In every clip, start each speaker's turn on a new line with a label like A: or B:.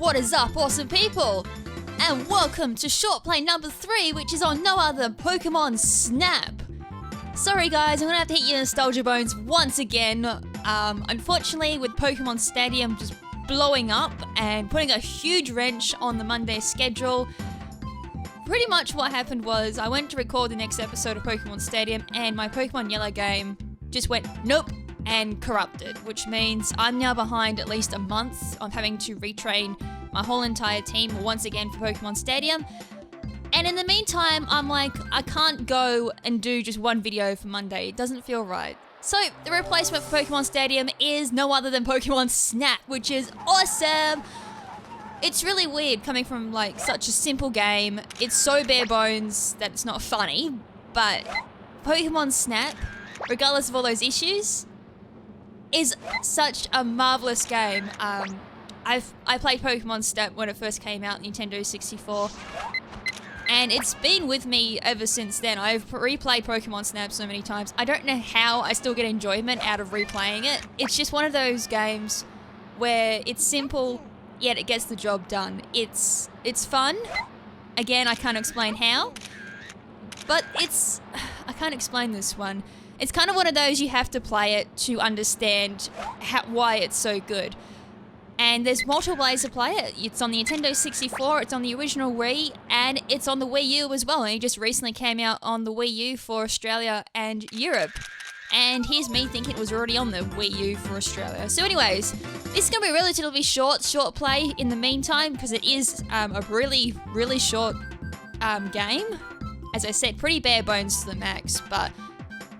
A: What is up, awesome people? And welcome to short play number 3, which is on no other than Pokemon Snap. Sorry guys, I'm gonna have to hit your nostalgia bones once again. Unfortunately, with Pokemon Stadium just blowing up and putting a huge wrench on the Monday schedule, pretty much what happened was I went to record the next episode of Pokemon Stadium and my Pokemon Yellow game just went nope and corrupted, which means I'm now behind at least a month on having to retrain my whole entire team once again for Pokemon Stadium. And in the meantime, I'm like, I can't go and do just one video for Monday. It doesn't feel right. So the replacement for Pokemon Stadium is no other than Pokemon Snap, which is awesome. It's really weird coming from like such a simple game. It's so bare bones that it's not funny, but Pokemon Snap, regardless of all those issues, is such a marvelous game. I played Pokemon Snap when it first came out, Nintendo 64, and it's been with me ever since then. I've replayed Pokemon Snap so many times. I don't know how I still get enjoyment out of replaying it. It's just one of those games where it's simple, yet it gets the job done. It's fun. Again, I can't explain how, but I can't explain this one. It's kind of one of those you have to play it to understand why it's so good. And there's multiple ways to play it. It's on the Nintendo 64, it's on the original Wii, and it's on the Wii U as well. And it just recently came out on the Wii U for Australia and Europe. And here's me thinking it was already on the Wii U for Australia. So anyways, this is going to be a relatively short play in the meantime, because it is a really, really short game. As I said, pretty bare bones to the max, but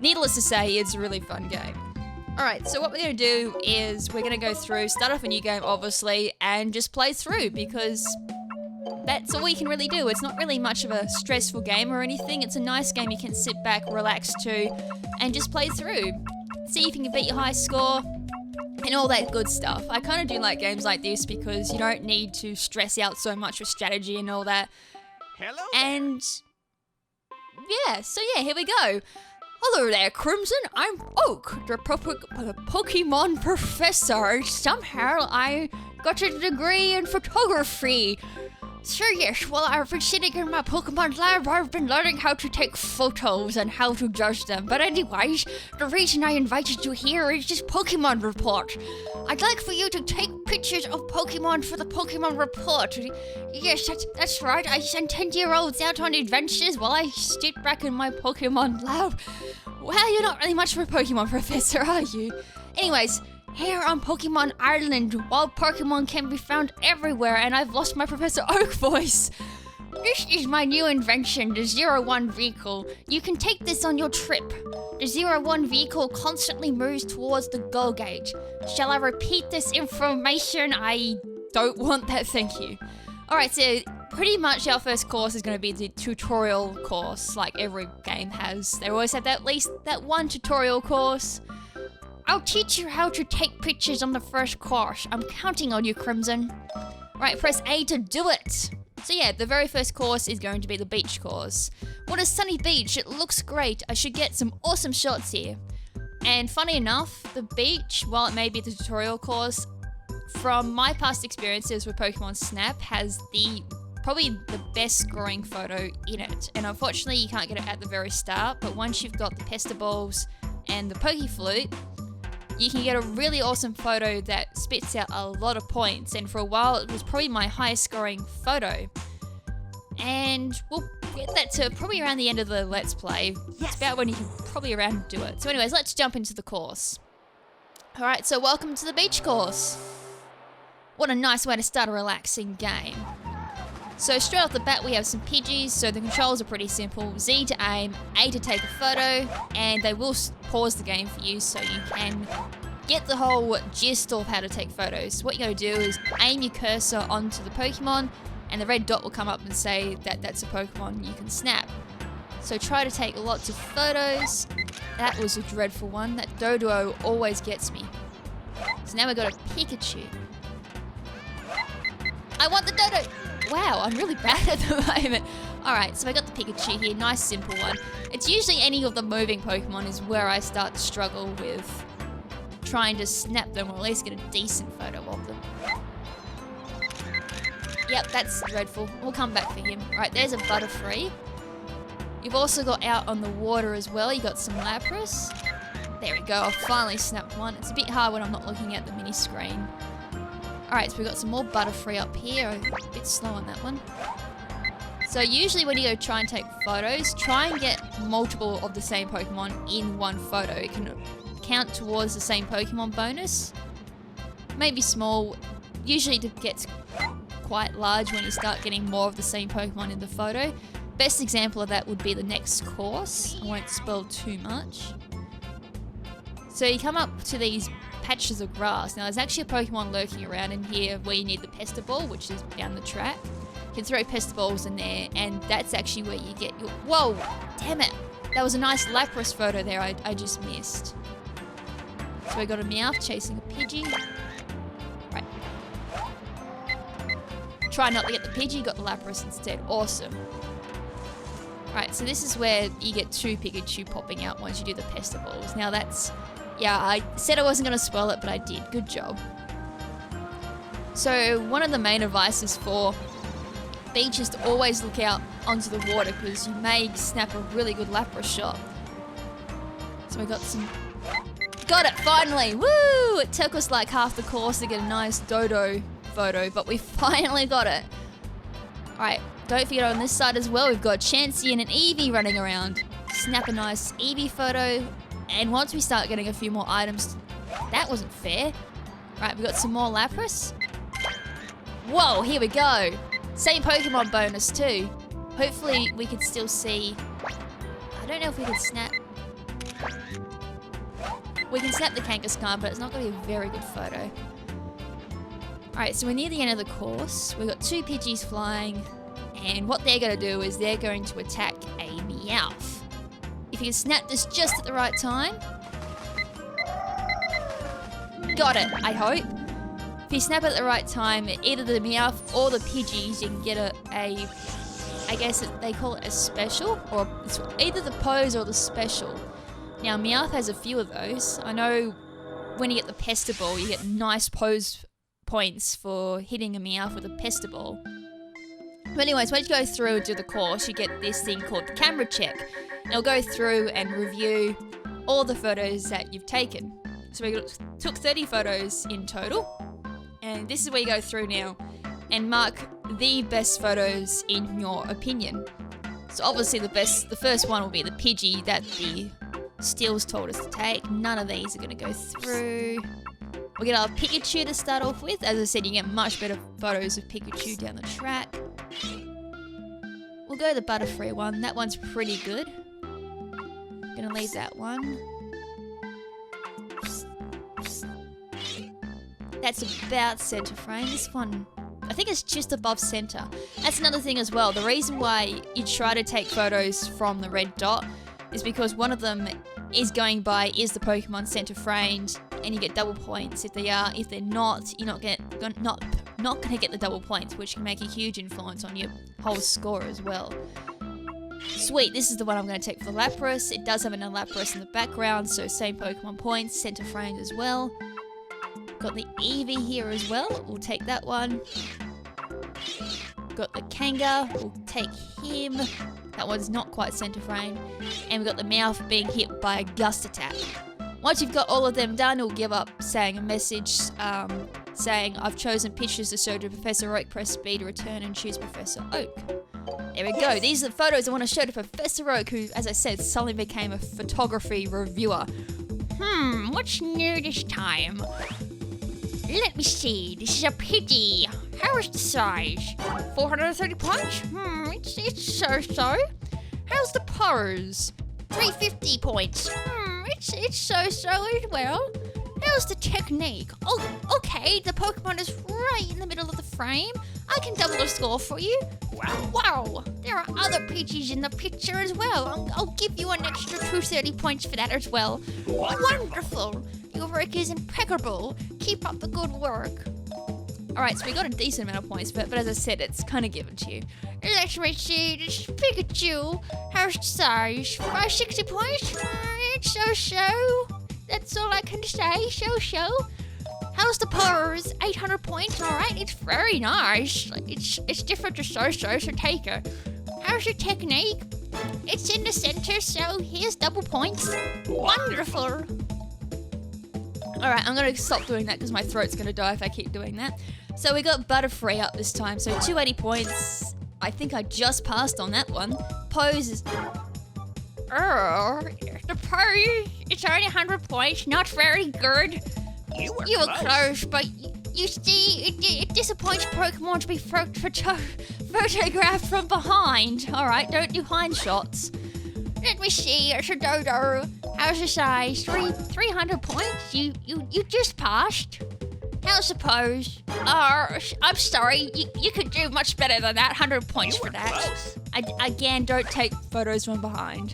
A: needless to say, it's a really fun game. Alright, so what we're going to do is we're going to go through, start off a new game obviously, and just play through, because that's all you can really do. It's not really much of a stressful game or anything. It's a nice game you can sit back, relax to, and just play through. See if you can beat your high score, and all that good stuff. I kind of do like games like this because you don't need to stress out so much with strategy and all that.
B: Hello.
A: And yeah, so yeah, here we go. Hello there, KrimZen. I'm Oak, the Pokemon professor. Somehow I got a degree in photography. So yes, while I've been sitting in my Pokemon lab, I've been learning how to take photos and how to judge them. But anyways, the reason I invited you here is this Pokemon report. I'd like for you to take pictures of Pokemon for the Pokemon report. Yes, that's right. I send 10-year-olds out on adventures while I sit back in my Pokemon lab. Well, you're not really much of a Pokemon professor, are you? Anyways, here on Pokemon Island, wild Pokemon can be found everywhere, and I've lost my Professor Oak voice. This is my new invention, the 01 vehicle. You can take this on your trip. The 01 vehicle constantly moves towards the goal gate. Shall I repeat this information? I don't want that, thank you. Alright, so pretty much our first course is going to be the tutorial course, like every game has. They always have at least that one tutorial course. I'll teach you how to take pictures on the first course. I'm counting on you, KrimZen. Right, press A to do it. So yeah, the very first course is going to be the beach course. What a sunny beach, it looks great. I should get some awesome shots here. And funny enough, the beach, while it may be the tutorial course, from my past experiences with Pokemon Snap, has probably the best scoring photo in it. And unfortunately, you can't get it at the very start, but once you've got the Pester Balls and the Pokeflute, you can get a really awesome photo that spits out a lot of points, and for a while it was probably my highest scoring photo. And we'll get that to probably around the end of the Let's Play. Yes. It's about when you can probably around do it. So anyways, let's jump into the course. Alright, so welcome to the beach course. What a nice way to start a relaxing game. So straight off the bat we have some Pidgeys, so the controls are pretty simple. Z to aim, A to take a photo, and they will pause the game for you so you can get the whole gist of how to take photos. What you gotta do is aim your cursor onto the Pokemon, and the red dot will come up and say that that's a Pokemon you can snap. So try to take lots of photos. That was a dreadful one. That Doduo always gets me. So now we've got a Pikachu. I want the Dodo! Wow, I'm really bad at the moment. Alright, so I got the Pikachu here, nice simple one. It's usually any of the moving Pokemon is where I start to struggle with trying to snap them, or at least get a decent photo of them. Yep, that's dreadful. We'll come back for him. Right, there's a Butterfree. You've also got out on the water as well. You got some Lapras. There we go. I finally snapped one. It's a bit hard when I'm not looking at the mini screen. Alright, so we've got some more Butterfree up here. A bit slow on that one. So usually when you go try and take photos, try and get multiple of the same Pokemon in one photo. It can count towards the same Pokemon bonus. Maybe small. Usually it gets quite large when you start getting more of the same Pokemon in the photo. Best example of that would be the next course. I won't spoil too much. So you come up to these patches of grass. Now there's actually a Pokemon lurking around in here where you need the Pestiball, which is down the track. You can throw Pestiballs in there, and that's actually where you get your... Whoa! Damn it! That was a nice Lapras photo there I just missed. So we got a Meowth chasing a Pidgey. Right. Try not to get the Pidgey, got the Lapras instead. Awesome. Right, so this is where you get 2 Pikachu popping out once you do the Pestiballs. Now that's... Yeah, I said I wasn't going to spoil it, but I did. Good job. So one of the main advices for beach is to always look out onto the water because you may snap a really good Lapras shot. So we got some... Got it, finally! Woo! It took us like half the course to get a nice Dodo photo, but we finally got it. Alright, don't forget on this side as well, we've got Chansey and an Eevee running around. Snap a nice Eevee photo, and once we start getting a few more items... That wasn't fair. Right, we've got some more Lapras. Whoa, here we go! Same Pokemon bonus too. Hopefully we can still see... I don't know if we can snap... We can snap the Kangaskhan, but it's not going to be a very good photo. Alright, so we're near the end of the course. We've got 2 Pidgeys flying, and what they're going to do is they're going to attack a Meowth. If you can snap this just at the right time... Got it, I hope. If you snap it at the right time, either the Meowth or the Pidgeys, you can get a I guess they call it a special, or it's either the pose or the special. Now, Meowth has a few of those. I know when you get the Pestiball, you get nice pose points for hitting a Meowth with a Pestiball. But anyways, once you go through and do the course, you get this thing called the camera check. And it'll go through and review all the photos that you've taken. So we took 30 photos in total. And this is where you go through now and mark the best photos in your opinion. So obviously the first one will be the Pidgey that the Steel's told us to take. None of these are going to go through. We'll get our Pikachu to start off with. As I said, you get much better photos of Pikachu down the track. We'll go the Butterfree one. That one's pretty good. Gonna leave that one. That's about center frame. This one, I think it's just above center. That's another thing as well. The reason why you try to take photos from the red dot is because one of them is going by, is the Pokemon center framed, and you get double points. If they are, if they're not, you're not going to get the double points, which can make a huge influence on your whole score as well. Sweet, this is the one I'm going to take for the Lapras. It does have an Lapras in the background, so same Pokemon points, center framed as well. Got the Eevee here as well. We'll take that one. Got the Kanga. We'll take him. That one's not quite center frame. And we've got the Meowth being hit by a gust attack. Once you've got all of them done, it'll give up saying a message saying, I've chosen pictures to show to Professor Oak. Press speed to return and choose Professor Oak. There we go. These are the photos I want to show to Professor Oak, who, as I said, suddenly became a photography reviewer. What's new this time? Let me see. This is a Pidgey. How is the size? 430 points? It's so-so. How's the pose? 350 points. It's so-so as well. How's the technique? Oh, okay. The Pokemon is right in the middle of the frame. I can double the score for you. Wow. There are other Pidgeys in the picture as well. I'll give you an extra 230 points for that as well. Wonderful. Your work is impeccable. Keep up the good work. Alright, so we got a decent amount of points, but as I said, it's kind of given to you. Let me see, this Pikachu. How's the size? 560 points? It's so-so. That's all I can say, so-so. How's the pose? 800 points, alright, it's very nice. It's different to so take it. How's your technique? It's in the center, so here's double points. Wonderful. Alright, I'm gonna stop doing that because my throat's gonna die if I keep doing that. So we got Butterfree up this time, so 280 points. I think I just passed on that one. Pose is... the pose, it's only 100 points, not very good.
B: You
A: were close, but you see, it disappoints Pokemon to be photographed from behind. Alright, don't do hind shots. Let me see, it's a Dodo. How's the size? 300 points? You just passed. How's the pose? I'm sorry, you could do much better than that. 100 points for that. Again, don't take photos from behind.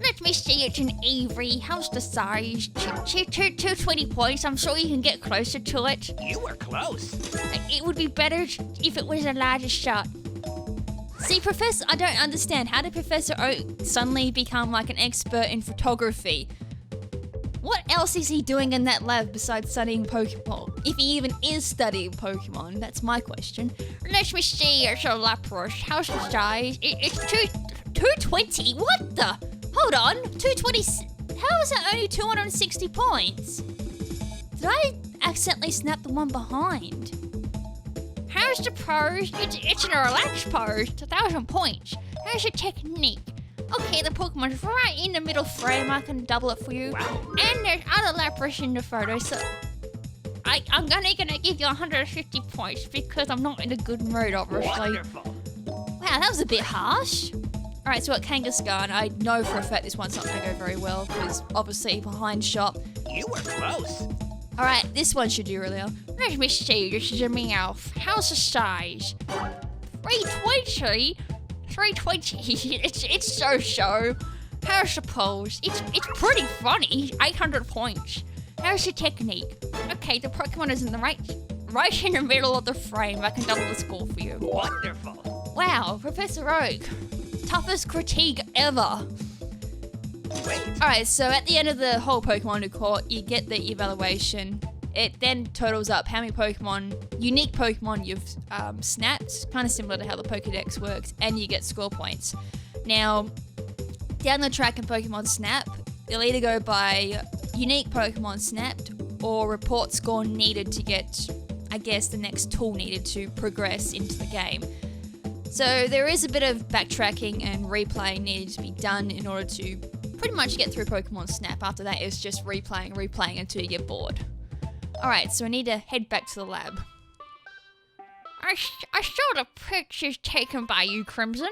A: Let me see, it's an Avery. How's the size? 220 points. I'm sure you can get closer to it.
B: You were close.
A: It would be better if it was a larger shot. See, Professor, I don't understand. How did Professor Oak suddenly become like an expert in photography? What else is he doing in that lab besides studying Pokemon? If he even is studying Pokemon, that's my question. Let me see, it's a Lapras. How's the size? It's 220? What the? Hold on, 220, how is that only 260 points? Did I accidentally snap the one behind? How's the pose? It's a relaxed pose, 1,000 points. How's your technique? Okay, the Pokemon's right in the middle frame, I can double it for you.
B: Wow.
A: And there's other Lapras in the photo, so I'm gonna give you 150 points because I'm not in a good mood, obviously.
B: Wonderful.
A: Wow, that was a bit harsh. Alright, so at Kangaskhan, I know for a fact this one's not going to go very well because obviously behind shot.
B: You were close.
A: Alright, this one should do really well. Let me see, this is a Meowth. How's the size? 320? 320? It's so. How's the pose? It's pretty funny. 800 points. How's your technique? Okay, the Pokemon is in the right in the middle of the frame. I can double the score for you.
B: Wonderful.
A: Wow, Professor Oak. Toughest critique ever.
B: Wait.
A: Alright, so at the end of the whole Pokemon report, you get the evaluation. It then totals up how many unique Pokemon you've snapped, kind of similar to how the Pokedex works, and you get score points. Now, down the track in Pokemon Snap, you'll either go by unique Pokemon snapped or report score needed to get, I guess, the next tool needed to progress into the game. So there is a bit of backtracking and replaying needed to be done in order to pretty much get through Pokemon Snap. After that, it's just replaying until you get bored. Alright, so I need to head back to the lab. I saw the pictures taken by you, KrimZen.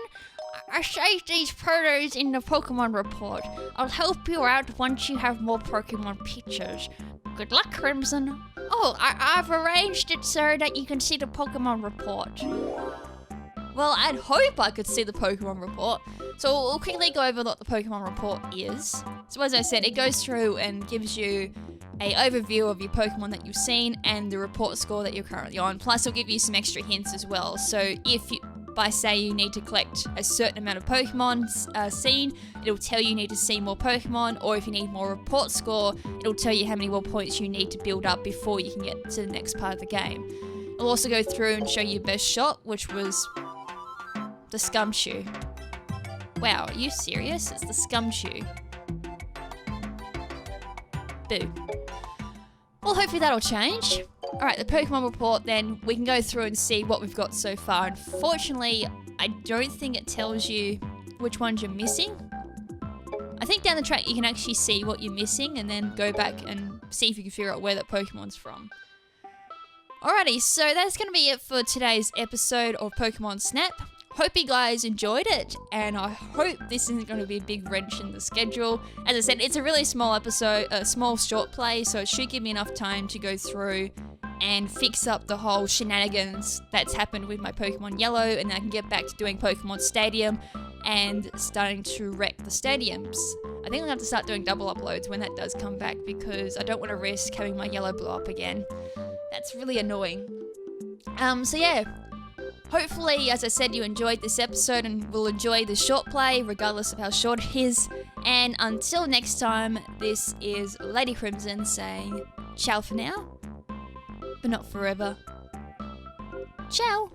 A: I saved these photos in the Pokemon report. I'll help you out once you have more Pokemon pictures. Good luck, KrimZen. Oh, I've arranged it so that you can see the Pokemon report. Well, I'd hope I could see the Pokemon report. So we'll quickly go over what the Pokemon report is. So as I said, it goes through and gives you an overview of your Pokemon that you've seen and the report score that you're currently on. Plus, it'll give you some extra hints as well. So if you, by say you need to collect a certain amount of Pokemon seen, it'll tell you need to see more Pokemon, or if you need more report score, it'll tell you how many more points you need to build up before you can get to the next part of the game. It'll also go through and show you your best shot, which was the Scumshoe. Wow, are you serious? It's the Scumshoe. Boo. Well, hopefully that'll change. Alright, the Pokemon report then, we can go through and see what we've got so far. Unfortunately, I don't think it tells you which ones you're missing. I think down the track you can actually see what you're missing and then go back and see if you can figure out where that Pokemon's from. Alrighty, so that's going to be it for today's episode of Pokemon Snap. Hope you guys enjoyed it, and I hope this isn't going to be a big wrench in the schedule. As I said, it's a really small episode, a small short play, so it should give me enough time to go through and fix up the whole shenanigans that's happened with my Pokemon Yellow, and then I can get back to doing Pokemon Stadium and starting to wreck the stadiums. I think I'm going to have to start doing double uploads when that does come back, because I don't want to risk having my Yellow blow up again. That's really annoying. So yeah. Hopefully, as I said, you enjoyed this episode and will enjoy the short play, regardless of how short it is. And until next time, this is Lady KrimZen saying ciao for now. but not forever. Ciao!